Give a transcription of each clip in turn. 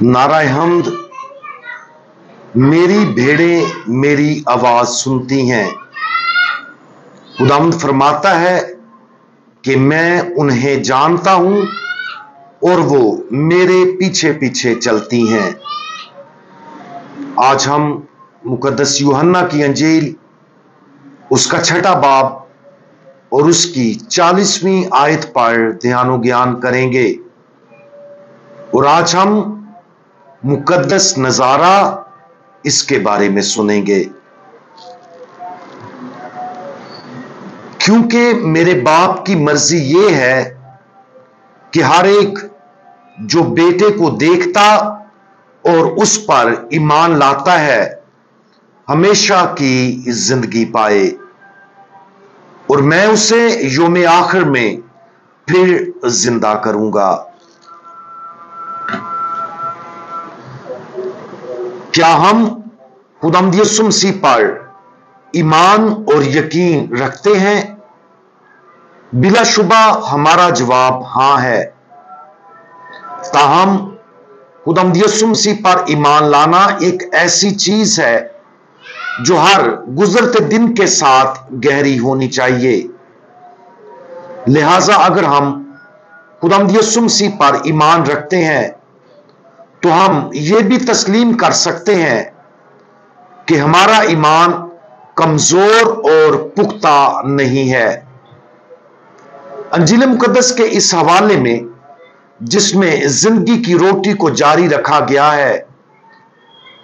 नाराए हम्द। मेरी भेड़ें मेरी आवाज सुनती हैं। खुदावंद फरमाता है कि मैं उन्हें जानता हूं और वो मेरे पीछे पीछे चलती हैं। आज हम मुकद्दस यूहन्ना की अंजील उसका 6 बाब और उसकी 40वीं आयत पर ध्यान ज्ञान करेंगे। और आज हम मुकद्दस नजारा इसके बारे में सुनेंगे। क्योंकि मेरे बाप की मर्जी ये है कि हर एक जो बेटे को देखता और उस पर ईमान लाता है हमेशा की जिंदगी पाए, और मैं उसे योम आखिर में फिर जिंदा करूंगा। क्या हम खुदावंद यीशु मसीह पर ईमान और यकीन रखते हैं? बिलाशुबा हमारा जवाब हां है। ताहम खुदावंद यीशु मसीह पर ईमान लाना एक ऐसी चीज है जो हर गुजरते दिन के साथ गहरी होनी चाहिए। लिहाजा अगर हम खुदावंद यीशु मसीह पर ईमान रखते हैं तो हम ये भी तस्लीम कर सकते हैं कि हमारा ईमान कमजोर और पुख्ता नहीं है। अंजील मुकद्दस के इस हवाले में जिसमें जिंदगी की रोटी को जारी रखा गया है,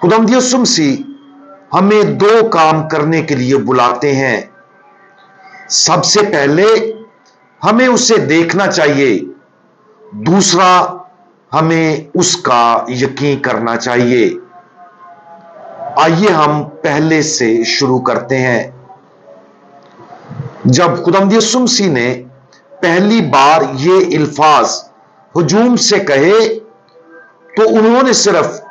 खुदावंद यीशु मसीह हमें 2 काम करने के लिए बुलाते हैं। सबसे पहले हमें उसे देखना चाहिए, दूसरा हमें उसका यकीन करना चाहिए। आइए हम पहले से शुरू करते हैं। जब खुदावंद यीशु मसीह ने पहली बार ये अल्फाज हुजूम से कहे तो उन्होंने सिर्फ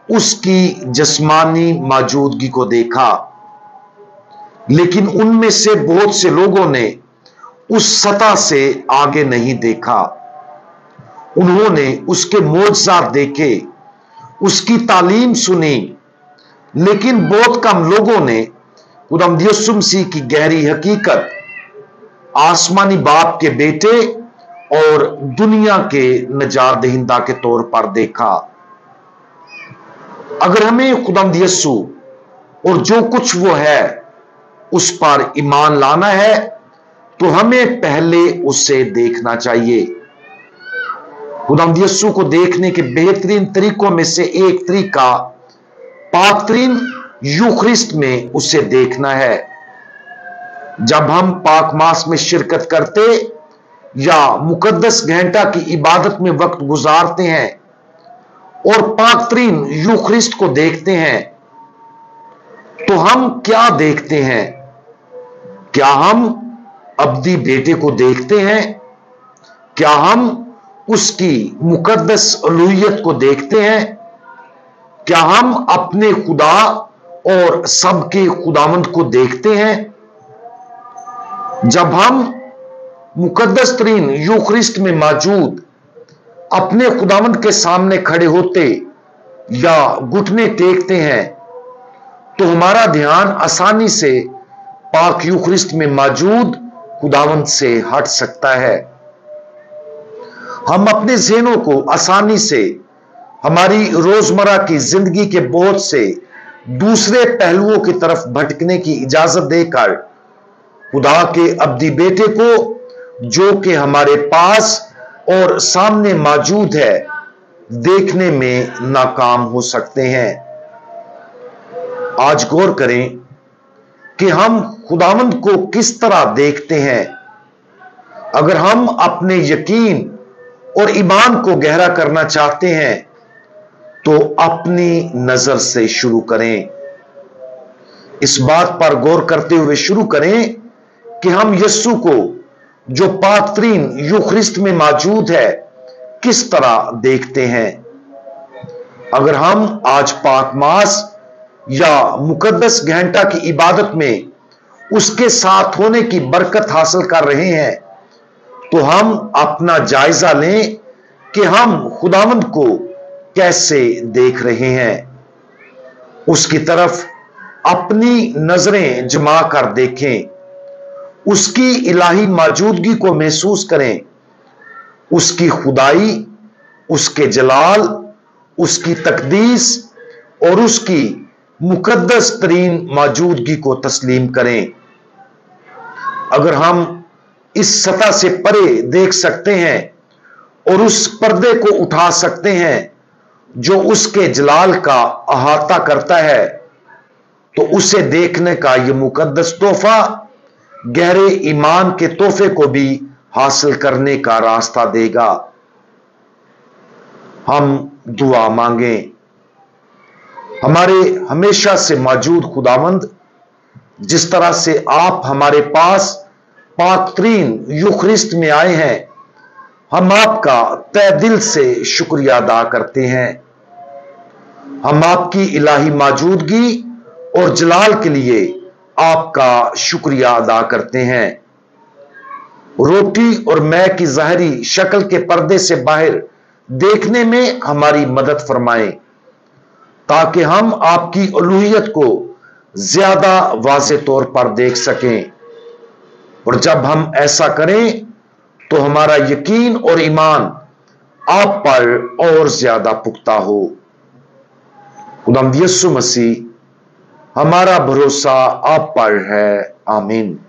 उसकी जिस्मानी मौजूदगी को देखा, लेकिन उनमें से बहुत से लोगों ने उस सतह से आगे नहीं देखा। उन्होंने उसके मोजज़ात देखे, उसकी तालीम सुनी, लेकिन बहुत कम लोगों ने खुदावंद यीशु मसीह की गहरी हकीकत, आसमानी बाप के बेटे और दुनिया के निजात दहिंदा के तौर पर देखा। अगर हमें खुदावंद यीशु और जो कुछ वो है उस पर ईमान लाना है तो हमें पहले उसे देखना चाहिए। खुदावंद यीशु को देखने के बेहतरीन तरीकों में से एक तरीका पाकतरीन यूखरिस्त में उसे देखना है। जब हम पाक मास में शिरकत करते या मुकद्दस घंटा की इबादत में वक्त गुजारते हैं और पाकतरीन यूखरिस्त को देखते हैं तो हम क्या देखते हैं? क्या हम अब्दी बेटे को देखते हैं? क्या हम उसकी मुकद्दस अलूहियत को देखते हैं? क्या हम अपने खुदा और सबके खुदावंद को देखते हैं? जब हम मुकद्दस तरीन यूखरिस्त में मौजूद अपने खुदावंद के सामने खड़े होते या घुटने टेकते हैं तो हमारा ध्यान आसानी से पाक यूखरिस्त में मौजूद खुदावंद से हट सकता है। हम अपने ज़हनों को आसानी से हमारी रोजमर्रा की जिंदगी के बहुत से दूसरे पहलुओं की तरफ भटकने की इजाजत देकर खुदा के अब्दी बेटे को जो कि हमारे पास और सामने मौजूद है देखने में नाकाम हो सकते हैं। आज गौर करें कि हम खुदावंद को किस तरह देखते हैं। अगर हम अपने यकीन और ईमान को गहरा करना चाहते हैं तो अपनी नजर से शुरू करें। इस बात पर गौर करते हुए शुरू करें कि हम यीशु को जो पाकतरीन यूखरिस्त में मौजूद है किस तरह देखते हैं। अगर हम आज पाक मास या मुकद्दस घंटा की इबादत में उसके साथ होने की बरकत हासिल कर रहे हैं तो हम अपना जायजा लें कि हम खुदावंद को कैसे देख रहे हैं, उसकी तरफ अपनी नजरें जमा कर देखें, उसकी इलाही मौजूदगी को महसूस करें, उसकी खुदाई, उसके जलाल, उसकी तकदीस और उसकी मुकद्दस तरीन मौजूदगी को तस्लीम करें। अगर हम इस सतह से परे देख सकते हैं और उस पर्दे को उठा सकते हैं जो उसके जलाल का अहाता करता है, तो उसे देखने का यह मुकद्दस तोहफा गहरे ईमान के तोहफे को भी हासिल करने का रास्ता देगा। हम दुआ मांगें। हमारे हमेशा से मौजूद खुदावंद, जिस तरह से आप हमारे पास पाक तरीन यूखरिस्त में आए हैं, हम आपका तहे दिल से शुक्रिया अदा करते हैं। हम आपकी इलाही मौजूदगी और जलाल के लिए आपका शुक्रिया अदा करते हैं। रोटी और मैं की ज़ाहिरी शक्ल के पर्दे से बाहर देखने में हमारी मदद फरमाएं, ताकि हम आपकी उलूहियत को ज्यादा वाज़ेह तौर पर देख सकें। और जब हम ऐसा करें तो हमारा यकीन और ईमान आप पर और ज्यादा पुख्ता हो। खुदावंद यीशु मसीह, हमारा भरोसा आप पर है। आमीन।